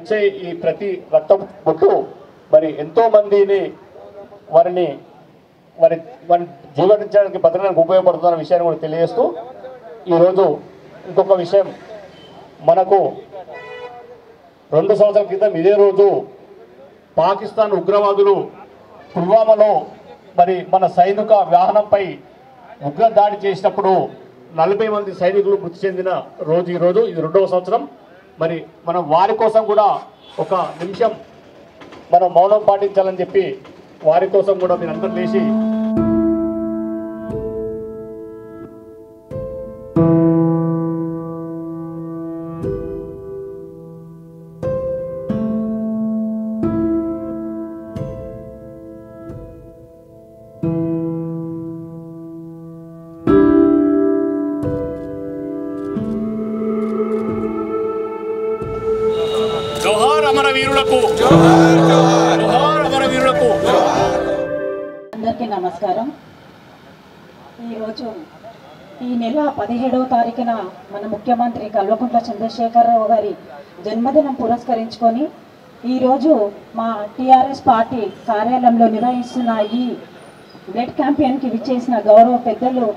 ఇచ్చే ఈ ప్రతి రక్తం బొట్టు మరి ఎంతో మందిని వారి జీవించడానికి బతకడానికి ఉపయోగపడుతున్న విషయాన్ని కూడా తెలియజేస్తూ ఈరోజు ఇంకొక విషయం, మనకు 2 సంవత్సరాల క్రితం ఇదే రోజు పాకిస్తాన్ ఉగ్రవాదులు పుల్వామాలో మరి మన సైనిక వాహనంపై ఉగ్ర దాడి చేసినప్పుడు 40 మంది సైనికులు మృతి చెందిన రోజు ఈరోజు. ఇది 2వ సంవత్సరం. మరి మనం వారి కోసం కూడా ఒక నిమిషం మనం మౌనం పాటించాలని చెప్పి వారి కోసం కూడా మీరు అందరూ లేచి జోహార్ అమరవీరులకు, జోహార్ అమరవీరులకు. అందరికీ నమస్కారం. ఈరోజు ఈ నెల 17వ తారీఖున మన ముఖ్యమంత్రి కల్వకుంట్ల చంద్రశేఖరరావు గారి జన్మదినం పురస్కరించుకొని ఈరోజు మా టీఆర్ఎస్ పార్టీ కార్యాలయంలో నిర్వహిస్తున్న ఈ బ్లడ్ క్యాంపెయిన్కి విచ్చేసిన గౌరవ పెద్దలు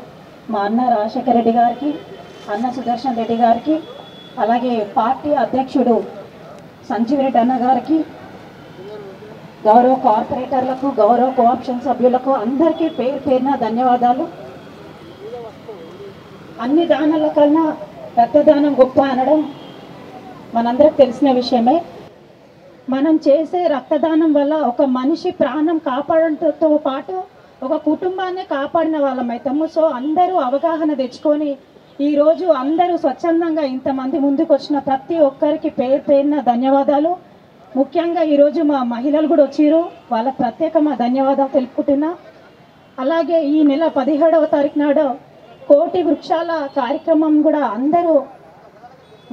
మా అన్న రాజశేఖర రెడ్డి గారికి, అన్న సుదర్శన్ రెడ్డి గారికి, అలాగే పార్టీ అధ్యక్షుడు సంజీవ్ రెడ్డి అన్న గారికి, గౌరవ కార్పొరేటర్లకు, గౌరవ కోఆప్షన్ సభ్యులకు అందరికీ పేరు పేరున ధన్యవాదాలు. అన్ని దానాల కన్నా రక్తదానం గొప్ప అనడం మనందరికి తెలిసిన విషయమే. మనం చేసే రక్తదానం వల్ల ఒక మనిషి ప్రాణం కాపాడటంతో పాటు ఒక కుటుంబాన్ని కాపాడిన వాళ్ళం అవుతాము. సో అందరూ అవగాహన తెచ్చుకొని ఈరోజు అందరూ స్వచ్ఛందంగా ఇంతమంది ముందుకు వచ్చిన ప్రతి ఒక్కరికి పేరు పేరున ధన్యవాదాలు. ముఖ్యంగా ఈరోజు మా మహిళలు కూడా వచ్చారు, వాళ్ళకి ప్రత్యేక మా ధన్యవాదాలు తెలుపుకుంటున్నా. అలాగే ఈ నెల 17వ తారీఖు నాడు 1,00,00,000 వృక్షాల కార్యక్రమం కూడా అందరూ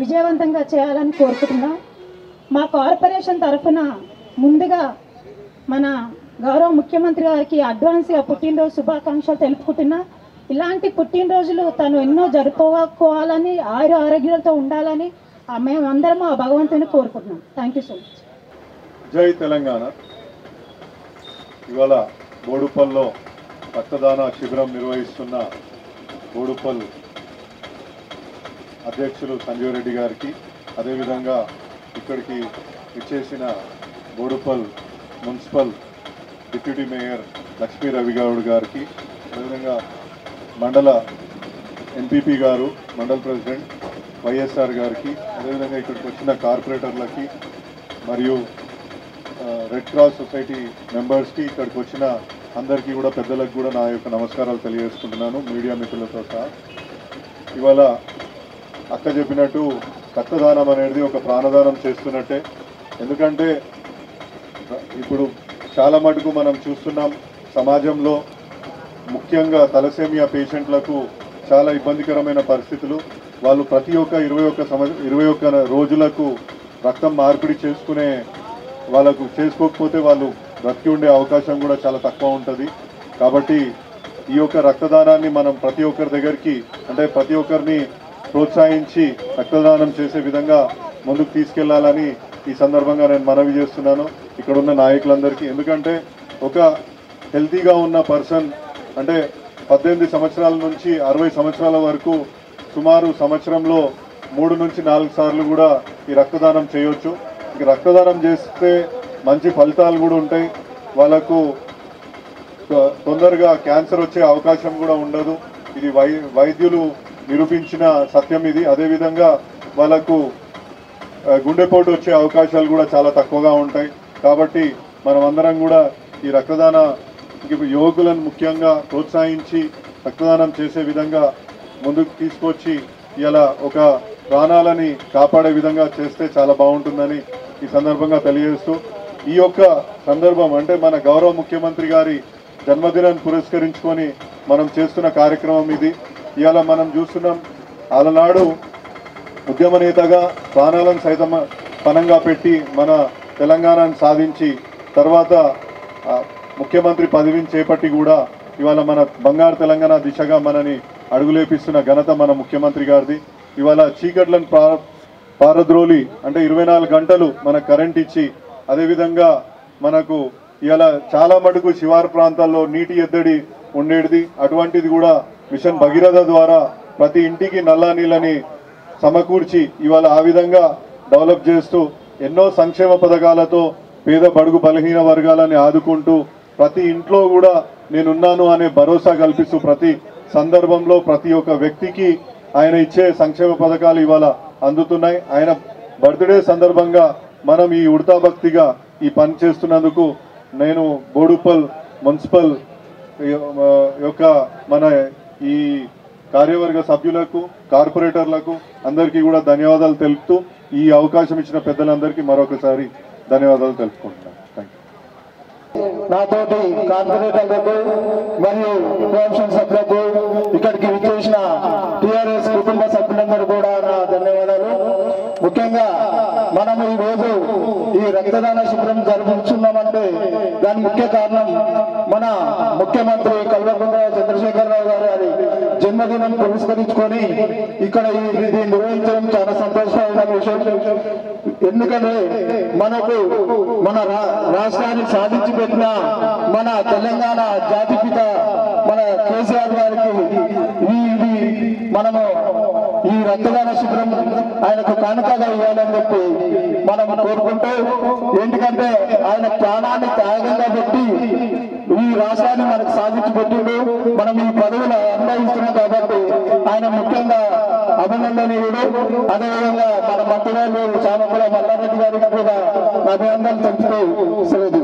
విజయవంతంగా చేయాలని కోరుకుంటున్నా. మా కార్పొరేషన్ తరఫున ముందుగా మన గౌరవ ముఖ్యమంత్రి గారికి అడ్వాన్స్గా పుట్టినరోజు శుభాకాంక్షలు తెలుపుకుంటున్నా. ఇలాంటి పుట్టినరోజులు తను ఎన్నో జరుపుకోవాలని, ఆరోగ్యాలతో ఉండాలని మేమందరం ఆ భగవంతుని కోరుకుంటున్నాం. Thank you so much. జై తెలంగాణ. ఇవాళ బోడుపల్లో రక్తదాన శిబిరం నిర్వహిస్తున్న బోడుపల్ అధ్యక్షులు సంజీవ్ రెడ్డి గారికి, అదేవిధంగా ఇక్కడికి ఇచ్చేసిన Boduppal municipal deputy mayor Lakshmi Ravi Goud గారికి, అదేవిధంగా మండల ఎంపీపీ గారు, మండల ప్రెసిడెంట్ వైఎస్ఆర్ గారికి, అదేవిధంగా ఇక్కడికి వచ్చిన కార్పొరేటర్లకి మరియు రెడ్ క్రాస్ సొసైటీ మెంబర్స్కి, ఇక్కడికి వచ్చిన అందరికీ కూడా పెద్దలకు కూడా నా యొక్క నమస్కారాలు తెలియజేసుకుంటున్నాను, మీడియా మిత్రులతో సహా. ఇవాళ అక్క చెప్పినట్టు రక్తదానం అనేది ఒక ప్రాణదానం చేస్తున్నట్టే. ఎందుకంటే ఇప్పుడు చాలా మటుకు మనం చూస్తున్నాం సమాజంలో, ముఖ్యంగా తలసేమియా పేషెంట్లకు చాలా ఇబ్బందికరమైన పరిస్థితులు. వాళ్ళు ప్రతి ఒక్క 21 రోజులకు రక్తం మార్పిడి వాళ్ళకు చేసుకోకపోతే వాళ్ళు బ్రతికి ఉండే అవకాశం కూడా చాలా తక్కువ ఉంటుంది. కాబట్టి ఈ యొక్క రక్తదానాన్ని మనం ప్రతి ఒక్కరి దగ్గరికి, అంటే ప్రతి ఒక్కరిని ప్రోత్సహించి రక్తదానం చేసే విధంగా ముందుకు తీసుకెళ్లాలని ఈ సందర్భంగా నేను మనవి చేస్తున్నాను ఇక్కడ ఉన్న నాయకులందరికీ. ఎందుకంటే ఒక హెల్తీగా ఉన్న పర్సన్ అంటే 18 సంవత్సరాల నుంచి 60 సంవత్సరాల వరకు సుమారు సంవత్సరంలో 3 నుంచి 4 సార్లు కూడా ఈ రక్తదానం చేయొచ్చు. ఇక రక్తదానం చేస్తే మంచి ఫలితాలు కూడా ఉంటాయి. వాళ్ళకు తొందరగా క్యాన్సర్ వచ్చే అవకాశం కూడా ఉండదు. ఇది వైద్యులు నిరూపించిన సత్యం ఇది. అదేవిధంగా వాళ్ళకు గుండెపోటు వచ్చే అవకాశాలు కూడా చాలా తక్కువగా ఉంటాయి. కాబట్టి మనమందరం కూడా ఈ రక్తదాన యువకులను ముఖ్యంగా ప్రోత్సహించి రక్తదానం చేసే విధంగా ముందుకు తీసుకొచ్చి ఇలా ఒక ప్రాణాలని కాపాడే విధంగా చేస్తే చాలా బాగుంటుందని ఈ సందర్భంగా తెలియజేస్తూ, ఈ యొక్క సందర్భం అంటే మన గౌరవ ముఖ్యమంత్రి గారి జన్మదినాన్ని పురస్కరించుకొని మనం చేస్తున్న కార్యక్రమం ఇది. ఇవాళ మనం చూస్తున్నాం, అలనాడు ఉద్యమ నేతగా ప్రాణాలను సైతం పణంగా పెట్టి మన తెలంగాణను సాధించి తర్వాత ముఖ్యమంత్రి పదవిని చేపట్టి కూడా ఇవాళ మన బంగారు తెలంగాణ దిశగా మనని అడుగులేపిస్తున్న ఘనత మన ముఖ్యమంత్రి గారిది. ఇవాళ చీకట్లను పారద్రోలి అంటే 24 గంటలు మనకు కరెంట్ ఇచ్చి అదేవిధంగా మనకు ఇలా చాలా మటుకు శివారు ప్రాంతాల్లో నీటి ఎద్దడి ఉండేది. అటువంటిది కూడా మిషన్ భగీరథ ద్వారా ప్రతి ఇంటికి నల్లా నీళ్ళని సమకూర్చి ఇవాళ ఆ విధంగా డెవలప్ చేస్తూ ఎన్నో సంక్షేమ పథకాలతో పేద బడుగు బలహీన వర్గాలని ఆదుకుంటూ ప్రతి ఇంట్లో కూడా నేనున్నాను అనే భరోసా కల్పిస్తూ ప్రతి సందర్భంలో ప్రతి ఒక్క వ్యక్తికి ఆయన ఇచ్చే సంక్షేమ పథకాలు ఇవాళ అందుతున్నాయి. ఆయన బర్త్డే సందర్భంగా మనం ఈ ఉడతా భక్తిగా ఈ పని చేస్తున్నందుకు నేను బోడుప్పల్ మున్సిపల్ యొక్క మన ఈ కార్యవర్గ సభ్యులకు కార్పొరేటర్లకు అందరికీ కూడా ధన్యవాదాలు తెలుపుతూ ఈ అవకాశం ఇచ్చిన పెద్దలందరికీ మరొకసారి ధన్యవాదాలు తెలుపుకుంటున్నాను. Thank you. నాతోటి కార్పొరేటర్లకు మరియు కోఆప్షన్ సభ్యులకు ఇక్కడికి విచ్చేసిన టీఆర్ఎస్ కుటుంబ సభ్యులందరూ కూడా నా ధన్యవాదాలు. ముఖ్యంగా మనం ఈ రోజు ఈ రక్తదాన శిబిరం జరుపుతున్నామంటే దాని ముఖ్య కారణం మన ముఖ్యమంత్రి కల్వకుంట్ల చంద్రశేఖరరావు గారి జన్మదినం పురస్కరించుకొని ఇక్కడ ఇది నిర్వహించడం చాలా సంతోషమైన విషయం. ఎందుకంటే మనకు మన రాష్ట్రాన్ని సాధించి పెట్టిన మన తెలంగాణ జాతిపిత మన కేసీఆర్ గారికి ఇది మనము ఈ రక్తదాన శిబిరం ఆయనకు కానుకగా ఇవ్వాలని చెప్పి మనం కోరుకుంటూ, ఎందుకంటే ఆయన ప్రాణాన్ని త్యాగంగా పెట్టి ఈ రాష్ట్రాన్ని మనకు సాధించి పెట్టిండు. మనం ఈ పదవులు అనుభవిస్తున్నాం కాబట్టి ఆయన ముఖ్యంగా అభినందనీయుడు. అదేవిధంగా మన మంత్రులు చామకుల మల్లారెడ్డి గారికి కూడా అభినందనలు తెలుపుతూ సెలవు.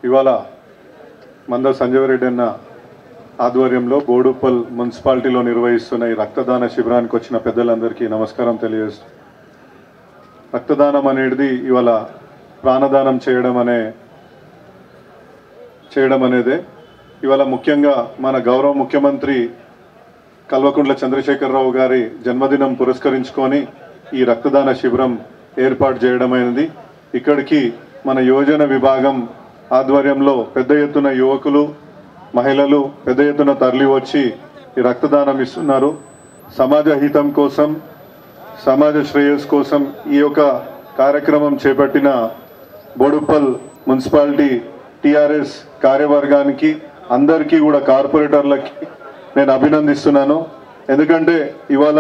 ఇవాళ మంద సంజీవరెడ్డి అన్న ఆధ్వర్యంలో బోడుప్పల్ మున్సిపాలిటీలో నిర్వహిస్తున్న ఈ రక్తదాన శిబిరానికి వచ్చిన పెద్దలందరికీ నమస్కారం తెలియజేస్తూ, రక్తదానం అనేది ఇవాళ ప్రాణదానం చేయడం అనేదే ఇవాళ ముఖ్యంగా మన గౌరవ ముఖ్యమంత్రి కల్వకుంట్ల చంద్రశేఖరరావు గారి జన్మదినం పురస్కరించుకొని ఈ రక్తదాన శిబిరం ఏర్పాటు చేయడమైనది. ఇక్కడికి మన యువజన విభాగం ఆధ్వర్యంలో పెద్ద ఎత్తున యువకులు, మహిళలు పెద్ద ఎత్తున తరలి వచ్చి ఈ రక్తదానం ఇస్తున్నారు. సమాజ హితం కోసం, సమాజ శ్రేయస్ కోసం ఈ యొక్క కార్యక్రమం చేపట్టిన బోడుప్పల్ మున్సిపాలిటీ టిఆర్ఎస్ కార్యవర్గానికి అందరికీ కూడా కార్పొరేటర్లకి నేను అభినందిస్తున్నాను. ఎందుకంటే ఇవాళ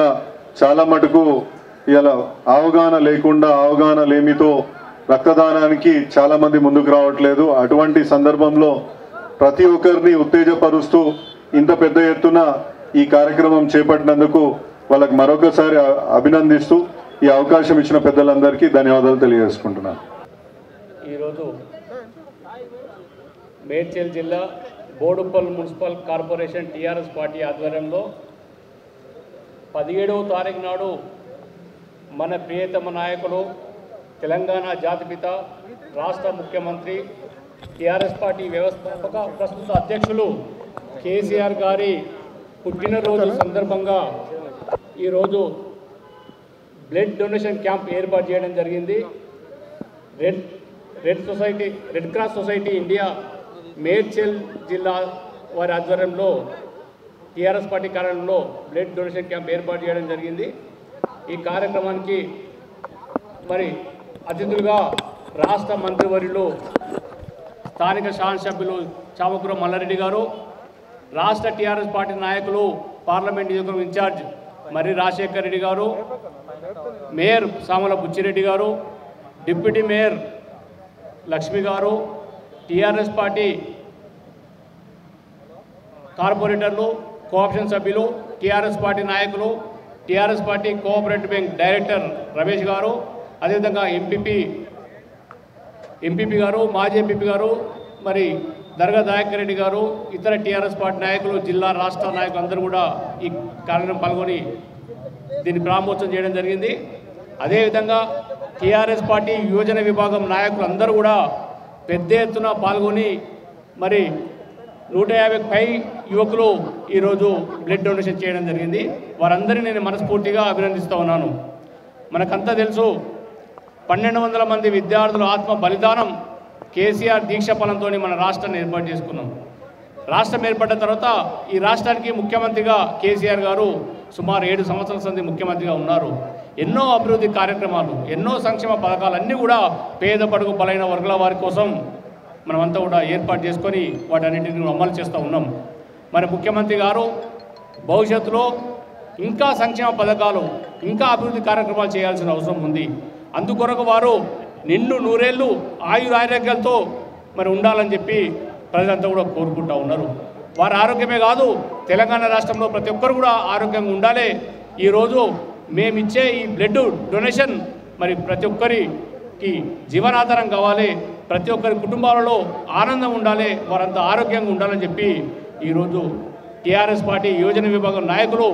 చాలా మటుకు ఇవాళ అవగాహన లేమితో రక్తదానానికి చాలామంది ముందుకు రావట్లేదు. అటువంటి సందర్భంలో ప్రతి ఒక్కరిని ఉత్తేజపరుస్తూ ఇంత పెద్ద ఎత్తున ఈ కార్యక్రమం చేపట్టినందుకు వాళ్ళకి మరొకసారి అభినందిస్తూ ఈ అవకాశం ఇచ్చిన పెద్దలందరికీ ధన్యవాదాలు తెలియజేసుకుంటున్నాను. ఈరోజు మేడ్చల్ జిల్లా Boduppal municipal corporation TRS party ఆధ్వర్యంలో 17వ తారీఖు నాడు మన ప్రియతమ నాయకులు, తెలంగాణ జాతిపిత, రాష్ట్ర ముఖ్యమంత్రి, టీఆర్ఎస్ పార్టీ వ్యవస్థాపక ప్రస్తుత అధ్యక్షులు కేసీఆర్ గారి పుట్టినరోజు సందర్భంగా ఈరోజు బ్లడ్ డొనేషన్ క్యాంప్ ఏర్పాటు చేయడం జరిగింది. Red cross society India Medchal జిల్లా వారి ఆధ్వర్యంలో టీఆర్ఎస్ పార్టీ కార్యాలయంలో బ్లడ్ డొనేషన్ క్యాంప్ ఏర్పాటు చేయడం జరిగింది. ఈ కార్యక్రమానికి మరి అతిథులుగా రాష్ట్ర మంత్రివర్యులు, స్థానిక శాసనసభ్యులు చామకూర మల్లారెడ్డి గారు, రాష్ట్ర టీఆర్ఎస్ పార్టీ నాయకులు, పార్లమెంట్ నియోజకవర్గం ఇన్ఛార్జ్ మర్రి రాజశేఖర్ రెడ్డి గారు, మేయర్ సామల బుచ్చిరెడ్డి గారు, డిప్యూటీ మేయర్ లక్ష్మి గారు, టీఆర్ఎస్ పార్టీ కార్పొరేటర్లు, కోఆప్షన్ సభ్యులు, టీఆర్ఎస్ పార్టీ నాయకులు, TRS party cooperative bank director Ramesh గారు, అదేవిధంగా ఎంపీపీ గారు, మాజీ ఎంపీపీ గారు, మరి దర్గా దయాకర్ రెడ్డి గారు, ఇతర టీఆర్ఎస్ పార్టీ నాయకులు, జిల్లా రాష్ట్ర నాయకులు అందరూ కూడా ఈ కార్యక్రమం పాల్గొని దీన్ని ప్రారంభోత్సవం చేయడం జరిగింది. అదేవిధంగా టీఆర్ఎస్ పార్టీ యువజన విభాగం నాయకులు అందరూ కూడా పెద్ద ఎత్తున పాల్గొని మరి 150కి పై యువకులు ఈరోజు బ్లడ్ డొనేషన్ చేయడం జరిగింది. వారందరినీ నేను మనస్ఫూర్తిగా అభినందిస్తూ ఉన్నాను. మనకంతా తెలుసు, 1200 మంది విద్యార్థుల ఆత్మ బలిదానం కేసీఆర్ దీక్ష ఫలంతో మన రాష్ట్రాన్ని ఏర్పాటు చేసుకున్నాం. రాష్ట్రం ఏర్పడ్డ తర్వాత ఈ రాష్ట్రానికి ముఖ్యమంత్రిగా కేసీఆర్ గారు సుమారు 7 సంవత్సరాల సంది ముఖ్యమంత్రిగా ఉన్నారు. ఎన్నో అభివృద్ధి కార్యక్రమాలు, ఎన్నో సంక్షేమ పథకాలు అన్నీ కూడా పేద బడుగు బలైన వర్గాల వారి కోసం మనమంతా కూడా ఏర్పాటు చేసుకొని వాటన్నింటిని అమలు చేస్తూ ఉన్నాం. మరి ముఖ్యమంత్రి గారు భవిష్యత్తులో ఇంకా సంక్షేమ పథకాలు, ఇంకా అభివృద్ధి కార్యక్రమాలు చేయాల్సిన అవసరం ఉంది. అందుకొరకు వారు నిండు నూరేళ్ళు ఆయురారోగ్యాలతో మరి ఉండాలని చెప్పి ప్రజలంతా కూడా కోరుకుంటూ ఉన్నారు. వారి ఆరోగ్యమే కాదు, తెలంగాణ రాష్ట్రంలో ప్రతి ఒక్కరు కూడా ఆరోగ్యంగా ఉండాలి. ఈరోజు మేమిచ్చే ఈ బ్లడ్ డొనేషన్ మరి ప్రతి ఒక్కరికి జీవనాధారం కావాలి, ప్రతి ఒక్కరి కుటుంబాలలో ఆనందం ఉండాలి, వారంతా ఆరోగ్యంగా ఉండాలని చెప్పి ఈరోజు టీఆర్ఎస్ పార్టీ యువజన విభాగం నాయకులు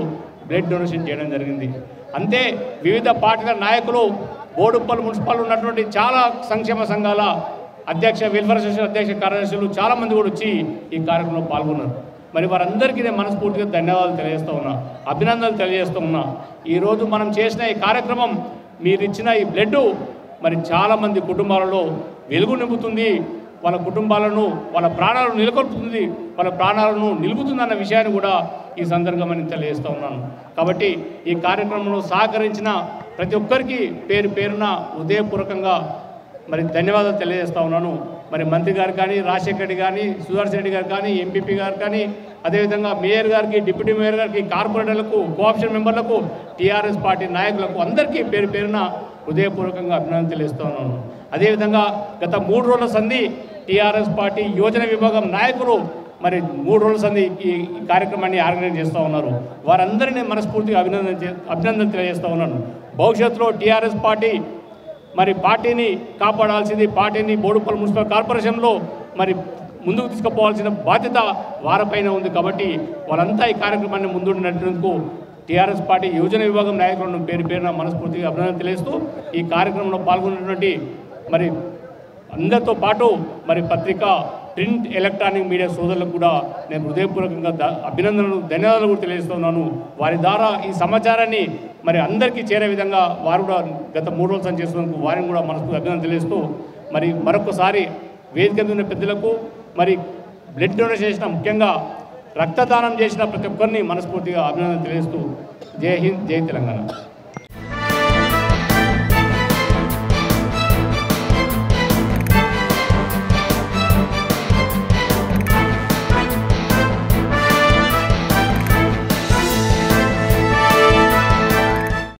బ్లడ్ డొనేషన్ చేయడం జరిగింది. అంతే వివిధ పార్టీల నాయకులు, బోడుప్పల్ మున్సిపల్ ఉన్నటువంటి చాలా సంక్షేమ సంఘాల అధ్యక్ష, వెల్ఫేర్ అసోసియేషన్ అధ్యక్ష కార్యదర్శులు చాలామంది కూడా వచ్చి ఈ కార్యక్రమంలో పాల్గొన్నారు. మరి వారందరికీ నేను మనస్ఫూర్తిగా ధన్యవాదాలు తెలియజేస్తూ ఉన్నా, అభినందనలు తెలియజేస్తూ ఉన్నా. ఈరోజు మనం చేసిన ఈ కార్యక్రమం, మీరు ఇచ్చిన ఈ బ్లడ్ మరి చాలామంది కుటుంబాలలో వెలుగు నింపుతుంది, వాళ్ళ కుటుంబాలను, వాళ్ళ ప్రాణాలను నెలకొల్పుతుంది, వాళ్ళ ప్రాణాలను నిలుపుతుందన్న విషయాన్ని కూడా ఈ సందర్భంగా నేను తెలియజేస్తూ ఉన్నాను. కాబట్టి ఈ కార్యక్రమంలో సహకరించిన ప్రతి ఒక్కరికి పేరు పేరున హృదయపూర్వకంగా మరి ధన్యవాదాలు తెలియజేస్తూ ఉన్నాను. మరి మంత్రి గారు కానీ, రాజశేఖర్ రెడ్డి కానీ, సుదర్శన్ రెడ్డి గారు కానీ, ఎంపీపీ గారు కానీ, అదేవిధంగా మేయర్ గారికి, డిప్యూటీ మేయర్ గారికి, కార్పొరేటర్లకు, కోఆప్షన్ మెంబర్లకు, టీఆర్ఎస్ పార్టీ నాయకులకు అందరికీ పేరు పేరున హృదయపూర్వకంగా అభినందనలు తెలియజేస్తూ ఉన్నాను. అదేవిధంగా గత 3 రోజుల సంధి టీఆర్ఎస్ పార్టీ యువజన విభాగం నాయకులు మరి 3 రోజుల సంధి ఈ కార్యక్రమాన్ని ఆర్గనైజ్ చేస్తూ ఉన్నారు. వారందరినీ మనస్ఫూర్తిగా అభినందన తెలియజేస్తూ ఉన్నాను. భవిష్యత్తులో టీఆర్ఎస్ పార్టీ మరి పార్టీని కాపాడాల్సింది, పార్టీని బోడుప్పల్ మున్సిపల్ కార్పొరేషన్లో మరి ముందుకు తీసుకుపోవాల్సిన బాధ్యత వారిపైన ఉంది. కాబట్టి వాళ్ళంతా ఈ కార్యక్రమాన్ని ముందుండి నడిపినందుకు టీఆర్ఎస్ పార్టీ యువజన విభాగం నాయకులను పేరు పేరున మనస్ఫూర్తిగా అభినందన తెలియజేస్తూ ఈ కార్యక్రమంలో పాల్గొన్నటువంటి మరి అందరితో పాటు మరి పత్రిక, ప్రింట్, ఎలక్ట్రానిక్ మీడియా సోదరులకు కూడా నేను హృదయపూర్వకంగా అభినందనలు, ధన్యవాదాలు కూడా తెలియజేస్తున్నాను. వారి ద్వారా ఈ సమాచారాన్ని మరి అందరికీ చేరే విధంగా వారు కూడా గత 3 రోజులు సంచేస్తున్నందుకు వారిని కూడా మనస్ఫూర్తి అభినందన తెలియజేస్తూ మరి మరొకసారి వేదిక మీద ఉన్న పెద్దలకు మరి బ్లడ్ డొనేషన్ చేసిన, ముఖ్యంగా రక్తదానం చేసిన ప్రతి ఒక్కరిని మనస్ఫూర్తిగా అభినందన తెలియజేస్తూ జై హింద్, జై తెలంగాణ.